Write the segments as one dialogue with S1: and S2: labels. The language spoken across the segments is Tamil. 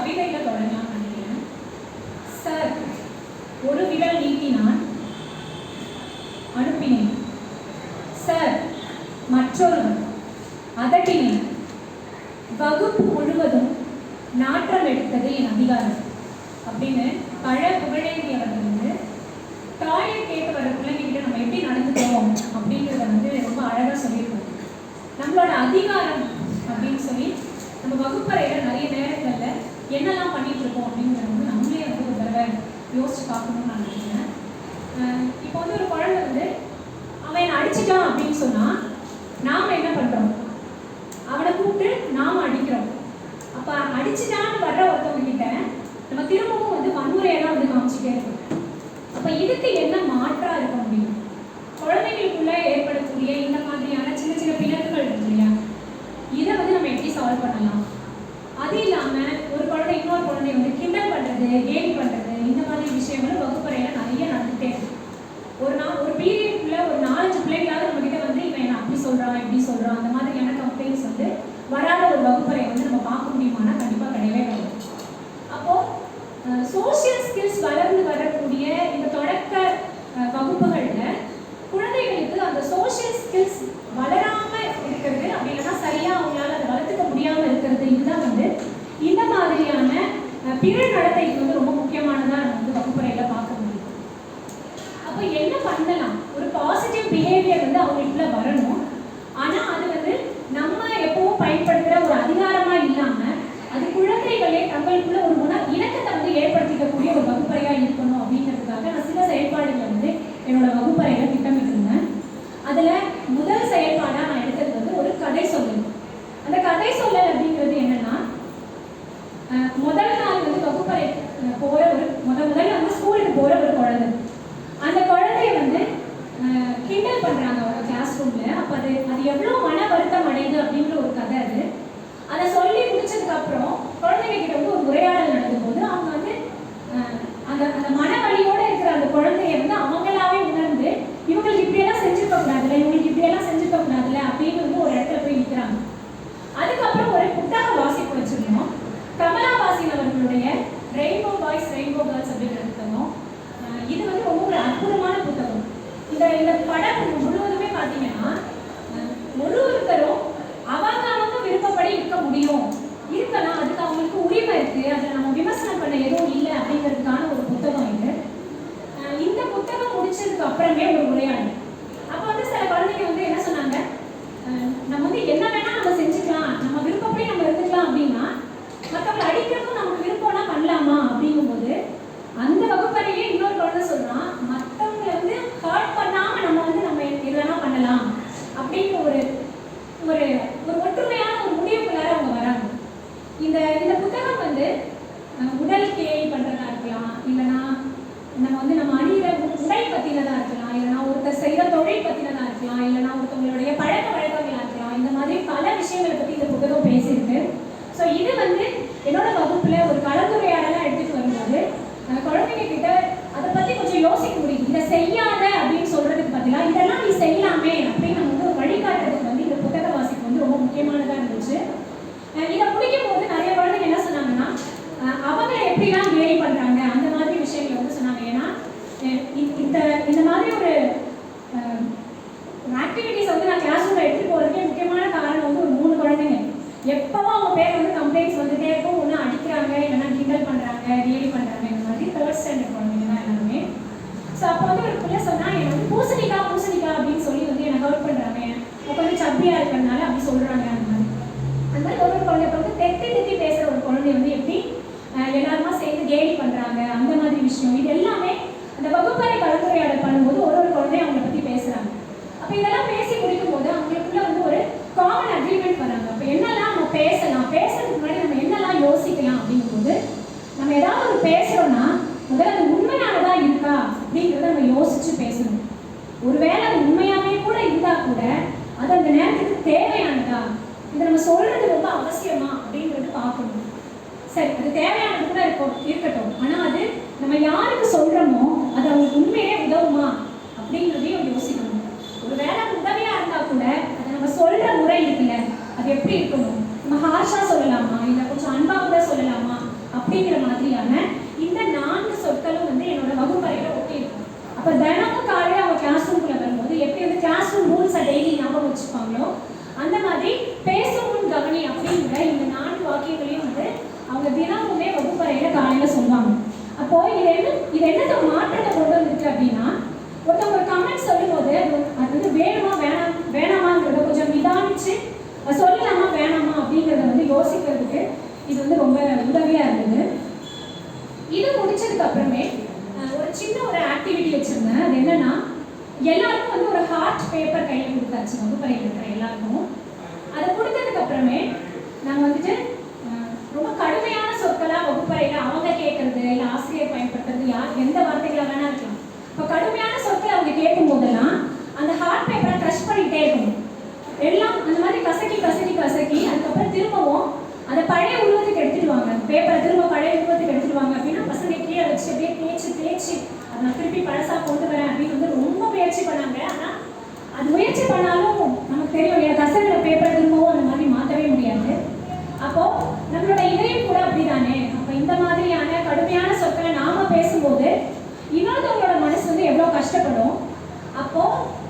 S1: கவிதையில் தொடங்கலாம்னு நினைக்கிறேன். சார், ஒரு விரல் நீட்டினான், அனுப்பினேன். சார், மற்றொருவர் அதட்டினேன். வகுப்பு முழுவதும் நாற்றம் எடுத்தது என் அதிகாரம் அப்படின்னு பழ புகழேந்தி அவர்கள் வந்து டாய்லெட் கேட்டு வர பிள்ளைங்கிட்ட நம்ம எப்படி நடந்துக்கிறோம் அப்படிங்கிறத வந்து ரொம்ப அழகாக சொல்லியிருக்கோம். நம்மளோட அதிகாரம் அப்படின்னு சொல்லி நம்ம வகுப்பறையில் நிறைய நேரங்களில் என்னெல்லாம் பண்ணிட்டு இருக்கோம் அப்படிங்கிறத வந்து நம்மளே வந்து ஒரு தடவை யோசிச்சு பார்க்கணும்னு நான் நினைக்கிறேன். இப்போ வந்து ஒரு குழந்தை வந்து அவன் என்னை அடிச்சிட்டான் அப்படின்னு சொன்னால் நாம் என்ன பண்ணுறோம்? அவனை கூப்பிட்டு நாம் அடிக்கிறோம். அப்போ அடிச்சுட்டான்னு வர்ற ஒருத்தவங்க கிட்ட நம்ம திரும்பவும் வந்து வன்முறையெல்லாம் வந்து காமிச்சிட்டே இருக்கோம். அப்போ இதுக்கு என்ன மாற்றா இருக்க முடியும்? குழந்தைகளுக்குள்ள ஏற்படக்கூடிய இந்த மாதிரியான சின்ன சின்ன பிணக்குகள் இருக்கு இல்லையா, இதை வந்து நம்ம எப்படி சால்வ் பண்ணலாம்? அது இல்லாமல் ஒரு குழந்தை இன்னொரு குழந்தை வந்து கிண்டல் பண்ணுறது, கேலி பண்ணுறது, இந்த மாதிரி விஷயங்களும் வகுப்பறையில் நிறைய நடந்துகிட்டே இருக்கு. ஒரு பீரியட்குள்ள ஒரு 4-5 பிள்ளைங்களாவது நம்ம கிட்ட வந்து இவன் என்ன அப்படி சொல்கிறான் இப்படி சொல்கிறான் அந்த மாதிரியான கம்ப்ளைண்ட்ஸ் வந்து வராத ஒரு வகுப்பறையை வந்து நம்ம பார்க்க முடியுமானா கண்டிப்பாக கிடையவே கிடையாது. அப்போது சோஷியல் ஸ்கில்ஸ் வளர்ந்து வரக்கூடிய இந்த தொடக்க வகுப்புகளில் குழந்தைகளுக்கு அந்த சோஷியல் ஸ்கில்ஸ் வளராமல் இருக்கிறது, அப்படி இல்லைன்னா சரியாக அவங்களால அதை வளர்த்துக்க முடியாமல் இருக்கிறது, இதுதான் வந்து இந்த மாதிரியான பிற நடத்தைக்கு வந்து ரொம்ப முக்கியமானதாக நம்ம வந்து வகுப்பறையில் பார்க்க முடியும். அப்போ என்ன பண்ணலாம்? ஒரு பாசிட்டிவ் பிஹேவியர் வந்து அவங்களுக்குள்ள வரணும். ஆனால் அது வந்து நம்ம எப்பவும் பயன்படுத்துகிற ஒரு அதிகாரமாக இல்லாமல் அது குழந்தைகளே தங்களுக்குள்ள ஒரு இணக்கத்தை வந்து ஏற்படுத்திக்கக்கூடிய ஒரு வகுப்பறையாக இருக்கணும் அப்படிங்கிறதுக்காக நான் சில செயல்பாடுகளை வந்து என்னோட வகுப்பறையில் திட்டமிட்டிருந்தேன். அதில் முதல் செயல்பாடாக நான் எடுத்தது வந்து ஒரு கதை சொல்லல். அந்த கதை சொல்லல் அப்படிங்கிறது என்னன்னா, முதல் நாள் வந்து வகுப்பறை போகிற ஒரு முதல்ல வந்து ஸ்கூலுக்கு போகிற ஒரு குழந்தை, அந்த குழந்தைய வந்து கிண்டல் பண்ணுறாங்க அவங்க கிளாஸ் ரூமில். அப்போ அது எவ்வளோ மன வருத்தம் அடையுது அப்படிங்கிற ஒரு கதை அது. அதை சொல்லி முடிச்சதுக்கப்புறம் குழந்தைங்க கிட்ட வந்து ஒரு உரையாடல் நடக்கும் போது அவங்க வந்து அந்த மன வலியோடு இருக்கிற அந்த குழந்தைய வந்து அவங்களாவே உணர்ந்து இவங்களுக்கு இப்படியெல்லாம் செஞ்சுருக்க கூடாதுல்ல, இவங்களுக்கு இப்படியெல்லாம் செஞ்சுருக்க கூடாதுல்ல அப்படின்னு வந்து ஒரு இடத்துல போய் நிற்கிறாங்க. அதுக்கப்புறம் ஒரு புத்தக வாசிப்பு வச்சுருந்தோம். கமலாவாசின் அவர்களுடைய ரெயின்போ பாய்ஸ் ரெயின்போ கேர்ள்ஸ் அப்படிங்கிற புத்தகம். இது வந்து ரொம்ப ஒரு அற்புதமான புத்தகம். இந்த படம் முழுவதுமே பார்த்தீங்கன்னா ஒருத்தரும் அவங்க விருப்பப்படி இருக்க முடியும், இருக்கலாம், அதுக்கு அவங்களுக்கு உரிமை இருக்கு, அதை நம்ம விமர்சனம் பண்ண எதுவும் இல்லை அப்படிங்கிறதுக்கான ஒரு புத்தகம் இது. இந்த புத்தகம் முடிச்சதுக்கு அப்புறமே ஒரு உரையாடல். அப்போ வந்து சில குழந்தைங்க வந்து என்ன சொன்னாங்க, நம்ம வந்து என்ன வேணா நம்ம செஞ்சுக்கலாம், நம்ம விருப்பப்படி நம்ம இருந்துக்கலாம் அப்படின்னா மற்றவங்களை அடிக்கிறதும் நமக்கு விருப்பம்னா பண்ணலாமா அப்படிங்கும்போது அந்த வகுப்பறையே இன்னொரு குழந்தை சொல்றான், மற்றவங்களை வந்து ஹர்ட் பண்ணாம நம்ம வந்து நம்ம எதுனா பண்ணலாம் அப்படிங்கிற ஒரு ஒரு ஒற்றுமையான ஒரு முடிவுக்குள்ளார அவங்க வராங்க. இந்த புத்தகம் வந்து உடல் கேலி பண்றதா இருக்கலாம், இல்லைன்னா நம்ம அணிகிற உடை பத்தினதா இருக்கலாம், இல்லைன்னா ஒருத்தர் செய்கிற தொழில் பத்தினதா இருக்கலாம், இல்லைன்னா ஒருத்தவங்களுடைய பழக்க வழக்கங்களா இருக்கலாம். இந்த மாதிரி பல விஷயங்களை பத்தி இந்த புத்தகம் பேசியிருக்கு. ஸோ இது வந்து என்னோட வகுப்புல ஒரு கலந்துரையாடலாம் எடுத்துட்டு வரும்போது குழந்தைங்க கிட்ட அதை பத்தி கொஞ்சம் யோசிக்க முடியும். இதை செய்யாத அப்படின்னு சொல்றதுக்கு பதிலாக இதெல்லாம் நீ செய்யலாமே அப்படின்னு நம்ம வந்து வழிகாட்டுறதுக்கு வந்து இந்த புத்தக வாசிப்பு வந்து ரொம்ப முக்கியமானதா இருந்துச்சு. இதை முடிக்கும் போது நிறைய குழந்தைங்க என்ன சொன்னாங்கன்னா, அவங்க எப்படிலாம் கேலி பண்றாங்க அந்த மாதிரி விஷயங்களை வந்து சொன்னாங்க. ஏன்னா இந்த மாதிரி ஒரு ஆக்டிவிட்டிஸ் வந்து நான் கிளாஸ் ரூம்ல எடுத்துட்டு போறதுக்கே முக்கியமான காரணம் வந்து ஒரு 3 குழந்தைங்க எப்பவும் அவங்க பேர் வந்து கம்ப்ளைண்ட்ஸ் வந்துட்டே இருக்கும். ஒன்று அடிக்கிறாங்க, இல்லைன்னா கிண்டல் பண்றாங்க, கேலி பண்றாங்க. இந்த மாதிரி 3rd ஸ்டாண்டர்ட் குழந்தைங்க தான் எல்லாருமே. ஸோ அப்போ வந்து ஒரு பிள்ளை சொன்னா, எனக்கு வந்து பூசணிக்கா அப்படின்னு சொல்லி வந்து என்னை ஹர்ட் பண்றாங்க, கொஞ்சம் சப்பியா இருக்கிறதுனால அப்படி சொல்றாங்க. அந்த மாதிரி ஒரு குழந்தை வந்து தெத்தி பேசுற ஒரு குழந்தை வந்து எப்படி எல்லாருமா சேர்ந்து கேலி பண்றாங்க அந்த மாதிரி விஷயம். இது எல்லாமே அந்த வகுப்பறை கலந்துரையாடல் பண்ணும்போது ஒரு குழந்தைய அவங்களை பத்தி பேசுறாங்க. அப்ப இதெல்லாம் பேசி முடிக்கும் போது அவங்களுக்குள்ள வந்து ஒரு காமன் அக்ரிமெண்ட் வராங்க. அப்ப என்னெல்லாம் நம்ம பேசுறதுக்கு முன்னாடி நம்ம என்னெல்லாம் யோசிக்கலாம் அப்படிங்கும்போது, நம்ம ஏதாவது ஒரு பேசுறோம்னா முதல்ல அது உண்மையானதா இருக்கா அப்படிங்கிறத நம்ம யோசிச்சு பேசணும். ஒருவேளை அது உண்மையாவே கூட இருந்தா கூட அது அந்த நேரத்துக்கு தேவையானதா, இதை நம்ம சொல்றது ரொம்ப அவசியமா அப்படின்றது பார்க்கணும். சரி, அது தேவையானது கூட இருக்கட்டும், ஆனா அது நம்ம யாருக்கு சொல்றோமோ அது அவங்களுக்கு உண்மையே உதவுமா அப்படிங்கிறதையும் யோசிக்கணும். ஒரு வேலை உதவியா இருந்தா கூட அதை நம்ம சொல்ற முறை இருக்குல்ல, அது எப்படி இருக்கணும்? நம்ம ஹார்ஷா சொல்லலாமா, இல்லை கொஞ்சம் அன்பா கூட சொல்லலாமா மாதிரியான இந்த 4 சொற்களும் வந்து என்னோட வகுப்பறையில் ஒட்டியிருக்கும். அப்போ தினமும் காலையில் அவங்க கிளாஸ் ரூம்குள்ளே வரும்போது எப்படி வந்து கிளாஸ் ரூம் ரூல்ஸை டெய்லி ஞாபகம் வச்சுப்பாங்களோ அந்த மாதிரி பேசும் முன் கவனி அப்படிங்கிற இந்த 4 வாக்கியங்களையும் வந்து அவங்க தினமுமே வகுப்பறையில் காலையில் சொல்லுவாங்க. அப்போ இது என்னத்தை மாற்றத்தை கொண்டு வந்திருக்கு அப்படின்னா, ஒருத்தவங்க ஒரு கமெண்ட் சொல்லும்போது அது வந்து வேணுமா வேணாமாங்கிறத கொஞ்சம் நிதானிச்சு சொல்லலாமா வேணாமா அப்படிங்கிறத வந்து யோசிக்கிறதுக்கு இது வந்து ரொம்ப உதவியா இருந்தது. இது முடிச்சதுக்கு அப்புறமே ஒரு சின்ன ஒரு ஆக்டிவிட்டி வச்சிருந்தேன். அது என்னன்னா, எல்லாருக்கும் வந்து ஒரு ஹார்ட் பேப்பர் கையில் கொடுத்தாச்சு வகுப்பறையில் இருக்கிற எல்லாருக்கும். அதை கொடுத்ததுக்கு அப்புறமே நாங்கள் வந்துட்டு ரொம்ப கடுமையான சொற்களாக வகுப்பறையில் அவங்க கேட்கறது இல்லை ஆசிரியர் பயன்படுத்துறது எந்த வார்த்தைகளாக வேணா இருக்கலாம். இப்போ கடுமையான சொற்களை அவங்க கேட்கும் போதெல்லாம் அந்த ஹார்ட் பேப்பரை க்ரஷ் பண்ணிகிட்டே இருக்கணும். எல்லாம் அந்த மாதிரி கசக்கி கசக்கி கசக்கி அதுக்கப்புறம் திரும்பவும் அதை பழைய உருவத்துக்கு எடுத்துட்டு வாங்க, பேப்பரை திரும்ப பழைய உருவத்துக்கு எடுத்துட்டு வாங்க அப்படின்னா பசங்க கீழே வச்சு அப்படியே தேய்ச்சி அதை நான் திருப்பி பழசா கொண்டு வரேன் அப்படின்னு வந்து ரொம்ப முயற்சி பண்ணாங்க. ஆனால் அது முயற்சி பண்ணாலும் நமக்கு தெரியும் இல்லையா, கசக்கிற பேப்பரை திரும்பவும் அந்த மாதிரி மாற்றவே முடியாது. அப்போ நம்மளோட இதயம் கூட அப்படிதானே. அப்போ இந்த மாதிரியான கடுமையான சொற்களை நாம பேசும்போது இன்னொருத்தவங்களோட மனசு வந்து எவ்வளோ கஷ்டப்படும். அப்போ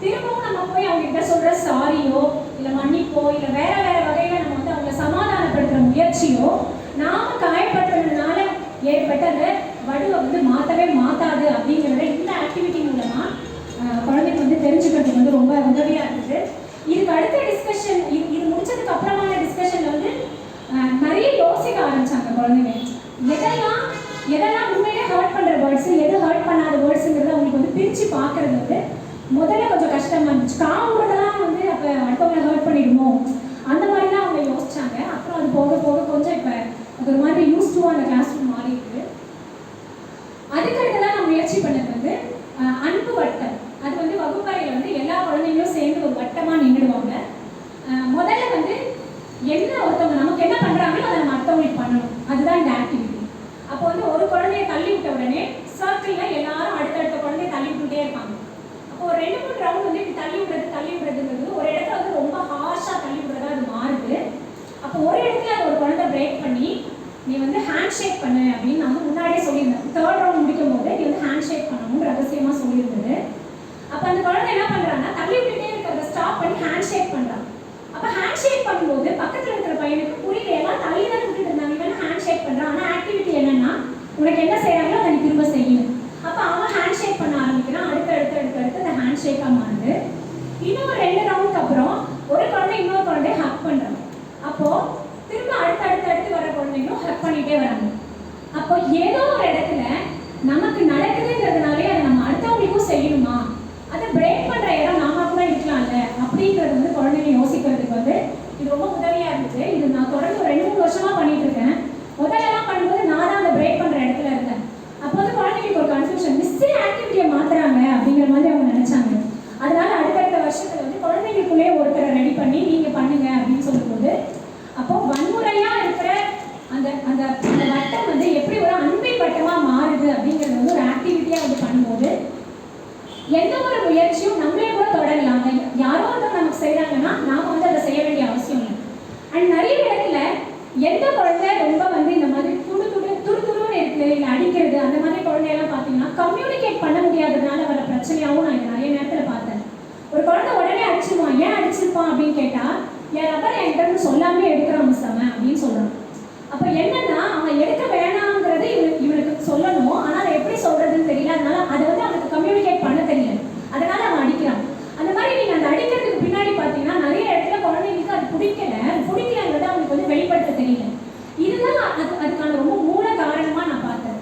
S1: திரும்பவும் நம்ம போய் அவங்க கிட்ட சொல்ற சாரியோ இல்லை மன்னிப்போ இல்லை வேற வகையில நம்ம வந்து அவங்களை சமாதானப்படுத்துற முயற்சியோ நாம காயப்படுறதுனால ஏற்பட்ட அந்த வடுவை வந்து மாற்றவே மாட்டாது அப்படிங்கிறத இந்த ஆக்டிவிட்டி மூலமா குழந்தைக்கு வந்து தெரிஞ்சுக்கிறதுக்கு வந்து ரொம்ப உதவியா இருக்குது. இதுக்கு அடுத்த டிஸ்கஷன் இது முடிச்சதுக்கு அப்புறமான டிஸ்கஷன்ல வந்து நிறைய யோசிக்க ஆரம்பிச்சாங்க குழந்தைங்க. எதெல்லாம் உண்மையிலே ஹர்ட் பண்ற வேர்ட்ஸ், எது ஹர்ட் பண்ணாத வேர்ட்ஸுங்கிறத அவங்களுக்கு வந்து பிரிச்சு பார்க்கறது வந்து முதல்ல கொஞ்சம் கஷ்டமா இருந்துச்சு. காவுறதெல்லாம் வந்து அப்போ அடுத்தவங்களை ஹர்ட் பண்ணிடுமோ அந்த மாதிரிலாம் அவங்க யோசிச்சாங்க. அப்புறம் அது போக போக கொஞ்சம் இப்போ அது ஒரு மாதிரி யூஸ் டு அந்த கிளாஸ் ரூம் மாறி இருக்கு. அதுக்கடுத்ததான் நான் முயற்சி பண்ணது வந்து அன்பு வட்டம். அது வந்து வகுப்பறையில் வந்து எல்லா குழந்தைங்களும் சேர்ந்து ஒரு வட்டமாக நின்றுடுவாங்க. முதல்ல வந்து என்ன ஒருத்தவங்க நமக்கு என்ன பண்ணுறாங்களோ அதை நம்ம அடுத்தவங்களுக்கு பண்ணணும். அதுதான் இந்த ஆக்டிவிட்டி. அப்போ வந்து ஒரு குழந்தைய தள்ளி விட்ட உடனே சர்க்கிளில் எல்லாரும் அடுத்தடுத்த குழந்தைய தள்ளி விட்டுட்டே இருப்பாங்க. அப்போ ஒரு 2-3 ரவுண்ட் வந்து இப்படி தள்ளி விடுறதுங்கிறது ஒரு இடத்துல வந்து ரொம்ப ஹார்ஷாக தள்ளி விடுறதா அது மாறுது. அப்போ ஒரு இடத்துல அது ஒரு குழந்தை பிரேக் பண்ணி நீ வந்து ஹேண்ட் ஷேக் பண்ணு அப்படின்னு நான் முன்னாடியே சொல்லியிருந்தேன். 3rd ரவுண்ட் முடிக்கும் போது நீ வந்து ஹேண்ட் ஷேக் பண்ணணும்னு ரகசியமாக சொல்லியிருந்தது. அப்போ அந்த குழந்தை என்ன பண்ணுறாங்கன்னா தள்ளி விட்டுட்டே இருக்கிறத ஸ்டாப் பண்ணி ஹேண்ட் ஷேக் பண்ணுறான். அப்போ ஹேண்ட் ஷேக் பண்ணும்போது பக்கத்தில் இருக்கிற பையனுக்கு புரியல, எல்லாம் தள்ளி தான் விட்டுட்டு இருந்தாங்க, இவன் ஹேண்ட் ஷேக் பண்ணுறான். ஆனால் ஆக்டிவிட்டி என்னன்னா உனக்கு என்ன செய்யறாங்களோ அதை நீ திரும்ப செய்யணும். அப்போ அவன் ஹேண்ட் ஷேக் பண்ண ஆரம்பிக்கிறான். அடுத்து அந்த ஹேண்ட் ஷேக்காக மாறுது. இன்னும் 2 ரவுண்டுக்கு அப்புறம் ஒரு குழந்தை இன்னொரு குழந்தைய ஹக் பண்ணுறான். அப்போ திரும்ப அடுத்து வர குழந்தைங்களும் ஹக் பண்ணிட்டே வராங்க. அப்போ ஏதோ ஒரு இடத்துல நமக்கு நடக்குதுங்கிறதுனாலே அதை நம்ம அடுத்தவங்களுக்கும் செய்யணுமா, அதை பிரேக் பண்ற இடம் நாம கூட இருக்கலாம்ல அப்படிங்கிறது வந்து குழந்தைங்க யோசிக்கிறதுக்கு வந்து இது ரொம்ப உதவியா இருந்துச்சு. இது நான் தொடர்ந்து 2-3 வருஷமா பண்ணிட்டு இருக்கேன். முதல்லலாம் பண்ணும்போது நான் தான் அந்த பிரேக் பண்ற இடத்துல இருந்தேன். அப்போ வந்து குழந்தைங்களுக்கு ஒரு கன்ஃபியூஷன், மிஸ்ஸே ஆக்டிவிட்டியை மாத்துறாங்க அப்படிங்கிற மாதிரி அவங்க நினைச்சாங்க. அதனால அடுத்தடுத்த வருஷத்துல வந்து குழந்தைங்களுக்குள்ளே ஒருத்தரை ரெடி பண்ணி நீங்க பண்ணுங்க அப்படின்னு சொல்லும்போது அப்போ வன்முறையா இருக்கிற அந்த அந்த வட்டம் வந்து எப்படி ஒரு அன்பின் வட்டமா மாறுது அப்படிங்கிறது வந்து ஒரு ஆக்டிவிட்டியா வந்து பண்ணும்போது எந்த ஒரு முயற்சியும் நம்மளே கூட தொடரலாம். யாரோ ஒருத்தர் நமக்கு செய்யறாங்கன்னா நாம வந்து அதை செய்ய வேண்டிய அவசியம் இல்லை. அண்ட் நிறைய இடத்துல எந்த குழந்தை ரொம்ப வந்து இந்த மாதிரி துருதுருன்னு இருக்கு இல்லை அடிக்கிறது அந்த மாதிரி குழந்தையெல்லாம் பார்த்தீங்கன்னா கம்யூனிகேட் பண்ண முடியாததுனால வர பிரச்சனையாகவும் நான் நிறைய நேரத்தில் பார்த்தேன். ஒரு குழந்தை உடனே அடிச்சிருவான், ஏன் அடிச்சிருப்பான் அப்படின்னு கேட்டா என் ரப்பர் என்கிட்ட இருந்து சொல்லாமே எடுக்கிறான் மிஸ் அவன் அப்படின்னு சொல்றான். அப்போ என்னன்னா அவன் எடுக்க வேணாங்கிறது இவனுக்கு சொல்லணும், ஆனால் அதை எப்படி சொல்றதுன்னு தெரியல. அதனால அதை வந்து அவனுக்கு கம்யூனிகேட் பண்ண தெரியல, அதனால அவன் அடிக்கிறான். அந்த மாதிரி நீங்க அந்த அடிக்கிறதுக்கு பின்னாடி பார்த்தீங்கன்னா நிறைய இடத்துல குழந்தைங்களுக்கு அது பிடிக்கலங்கிறத அவனுக்கு வந்து வெளிப்படுத்த தெரியல. இதுதான் அதுக்கான ரொம்ப மூல காரணமா நான் பார்த்தேன்.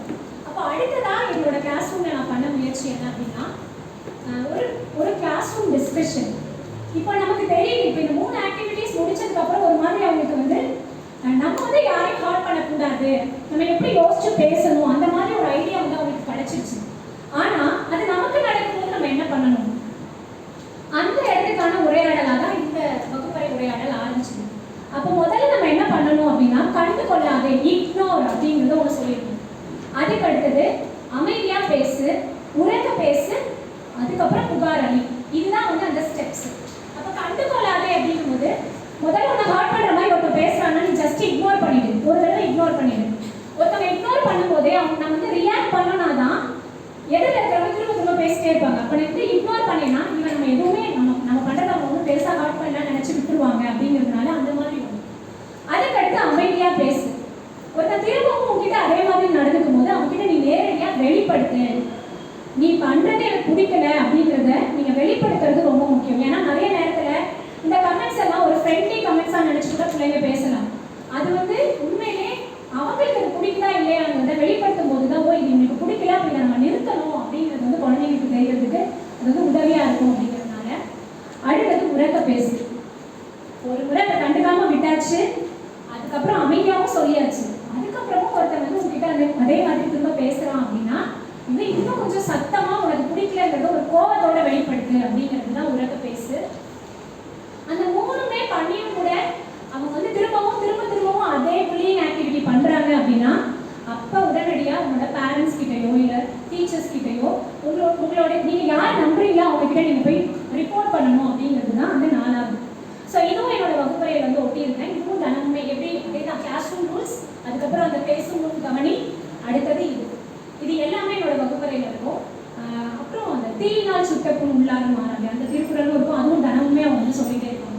S1: அப்போ அடுத்ததா என்னோட கிளாஸ் ரூம்ல நான் பண்ண முயற்சி என்ன அப்படின்னா ஒரு கிளாஸ் ரூம் டிஸ்கஷன். இப்போ நமக்கு தெரியும், இப்போ இந்த 3 ஆக்டிவிட்டிஸ் முடிச்சதுக்கு அப்புறம் ஒரு மாதிரி அவங்களுக்கு வந்து நம்ம வந்து யாரையும் ஹர்ட் பண்ணக்கூடாது, நம்ம எப்படி யோசிச்சு பேசணும் அந்த மாதிரி ஒரு ஐடியா வந்து அவங்களுக்கு கிடைச்சிருச்சு. ஆனா அது நமக்கு நடக்கும்போது நம்ம என்ன பண்ணணும், அந்த இடத்துக்கான உரையாடலாக தான் இந்த வகுப்பறை உரையாடல் ஆரம்பிச்சது. அப்போ முதல்ல நம்ம என்ன பண்ணணும் அப்படின்னா கண்டு கொள்ளாதே, இக்னோர் அப்படிங்கிறத ஒன்று சொல்லியிருக்கோம். அதுக்கு அடுத்தது அமைதியா பேசு, உரக்க பேசு, அதுக்கப்புறம் புகார் அளி. இதுதான் வந்து அந்த ஸ்டெப்ஸ். அப்போ கண்டு கொள்ளாதே அப்படிங்கும்போது முதல்ல ஒன்று ஹர்ட் பண்ணுற மாதிரி ஒருத்தர் பேசுறாங்கன்னா நீ ஜஸ்ட் இக்னோர் பண்ணிடு, ஒரு தடவை இக்னோர் பண்ணிடு. ஒருத்தவங்க இக்னோர் பண்ணும்போதே பண்ணோம்னா தான் எதில் இருக்கிறவங்க திரும்ப திரும்ப பேசிட்டே இருப்பாங்க. அப்போ வந்து இக்னோர் பண்ணேன்னா இவன் நம்ம எதுவுமே நம்ம பண்ணுறத அவங்க வந்து பெருசாக ஹார்ட் பண்ணலாம் நினச்சி விட்டுருவாங்க அப்படிங்கிறதுனால அந்த மாதிரி வரும். அதுக்கடுத்து அமைதியாக பேசு. ஒருத்தர் திரும்பவும் உங்ககிட்ட அதே மாதிரி நடந்துக்கும் போது அவங்ககிட்ட நீ நேரடியாக வெளிப்படுத்து. நீ பண்ணுறதே எனக்கு பிடிக்கல அப்படிங்கிறத நீங்கள் வெளிப்படுத்துறது ரொம்ப முக்கியம். ஏன்னா நிறைய நேரத்தில் இந்த கமெண்ட்ஸ் எல்லாம் ஒரு ஃப்ரெண்ட்லி கமெண்ட்ஸாக நினச்சி கூட பிள்ளைங்க பேசலாம். அது வந்து உண்மையிலே அவங்களுக்கு அது பிடிக்குதா இல்லையாங்கிறத வெளிப்படுத்தும் போது தான் இது எனக்கு பிடிக்கல அப்படி நம்ம நிறுத்தணும் அப்படிங்கிறது வந்து குழந்தைங்களுக்கு தெரியறதுக்கு அது வந்து உதவியாக இருக்கும் அப்படிங்கிறதுனால. அடுத்தது உறக்க பேசு. ஒரு முறை அதை கண்டுக்காமல் விட்டாச்சு, அதுக்கப்புறம் அமைதியாகவும் சொல்லியாச்சு, அதுக்கப்புறமும் ஒருத்தர் வந்து உங்ககிட்ட அதே மாதிரி திரும்ப பேசுகிறான் அப்படின்னா இது இன்னும் கொஞ்சம் சத்தமாக உனக்கு பிடிக்கலங்கிறத ஒரு கோபத்தோட வெளிப்படுத்து அப்படிங்கிறது தான் உறக்க பேசு. அந்த மூணுமே பண்ணியும் கூட அவங்க வந்து திரும்பவும் அதே புல்லிங் ஆக்டிவிட்டி பண்ணுறாங்க அப்படின்னா அப்போ உடனடியாக உங்களோட பேரண்ட்ஸ் கிட்டையோ இல்லை டீச்சர்ஸ் கிட்டையோ உங்களோட நீங்கள் யார் நம்புறீங்களோ அவங்ககிட்ட நீங்கள் போய் ரிப்போர்ட் பண்ணணும் அப்படிங்கிறது தான் வந்து 4வது. ஸோ இதுவும் என்னோட வகுப்பறையில் வந்து ஒட்டியிருக்கேன். இதுவும் தினமுமே எப்படி அப்படின்னா கிளாஸ் ரூம் ரூல்ஸ், அதுக்கப்புறம் அந்த பேசும் ரூம் கவனி, அடுத்தது இது எல்லாமே என்னோட வகுப்பறையில் இருக்கும். அப்புறம் அந்த தீயினால் சுட்டப்புண் உள்ளார மாறாங்க அந்த திருக்குறளும் இருக்கும், அதுவும் தினமுமே அவங்க வந்து சொல்லிகிட்டே இருப்பாங்க.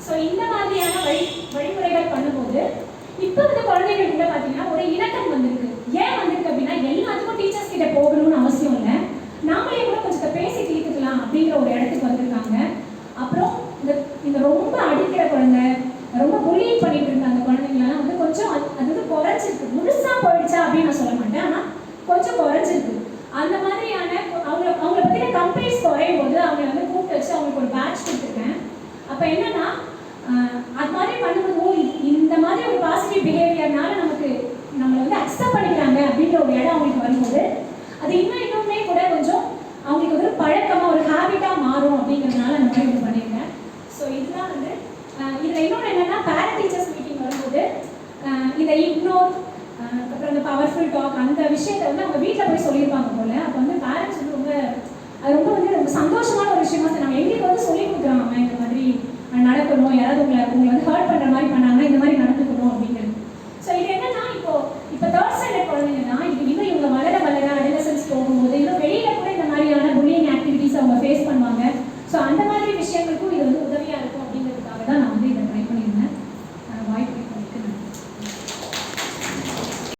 S1: ஸோ இந்த மாதிரியான வழிமுறைகள் பண்ணும்போது இப்போ வந்து குழந்தைகளுக்குள்ள பார்த்தீங்கன்னா ஒரு இணக்கம் வந்திருக்கு. ஏன் வந்திருக்கு அப்படின்னா எல்லாத்துக்கும் டீச்சர்ஸ் கிட்ட போகணும்னு அவசியம் இல்லை, நாமளே கூட கொஞ்சம் பேசி தீர்த்துக்கலாம் அப்படிங்கிற ஒரு இடத்துக்கு வந்திருக்காங்க. அப்புறம் இந்த ரொம்ப அடிக்கிற குழந்தை, ரொம்ப புல்லிங் பண்ணிட்டு இருந்த அந்த குழந்தைங்களாம் வந்து கொஞ்சம் அது வந்து குறைச்சிருக்கு. முழுசா போயிடுச்சா அப்படின்னு நான் சொல்ல மாட்டேன், ஆனால் கொஞ்சம் குறைச்சிருக்கு. அந்த மாதிரியான அவங்கள பற்றின கம்ப்ளைண்ட்ஸ் குறையும் போது அவங்களை வந்து கூப்பிட்டு வச்சு அவங்களுக்கு ஒரு பேட்ச் கொடுத்துருக்கேன். அப்போ என்னன்னா அது மாதிரி பண்ணும்போது இந்த மாதிரி ஒரு பாசிட்டிவ் பிஹேவியர்னால நம்மளை வந்து அக்செப்ட் பண்ணிக்கிறாங்க அப்படின்ற ஒரு இடம் அவங்களுக்கு வரும்போது அது இன்னுமே கூட கொஞ்சம் அவங்களுக்கு ஒரு பழக்கமாக ஒரு ஹேபிட்டாக மாறும் அப்படிங்கிறதுனால அந்த மாதிரி இது பண்ணியிருக்கேன். ஸோ இதுதான் வந்து இதில் இன்னொன்று என்னென்னா பேரண்ட் டீச்சர்ஸ் மீட்டிங் வரும்போது இதை இக்னோர் அப்புறம் இந்த பவர்ஃபுல் டாக் அந்த விஷயத்தை வந்து அவங்க வீட்டில் போய் சொல்லியிருப்பாங்க போல. அப்போ வந்து பேரண்ட்ஸ் வந்து ரொம்ப வந்து ரொம்ப சந்தோஷமான ஒரு விஷயமா நம்ம எங்களுக்கு வந்து சொல்லி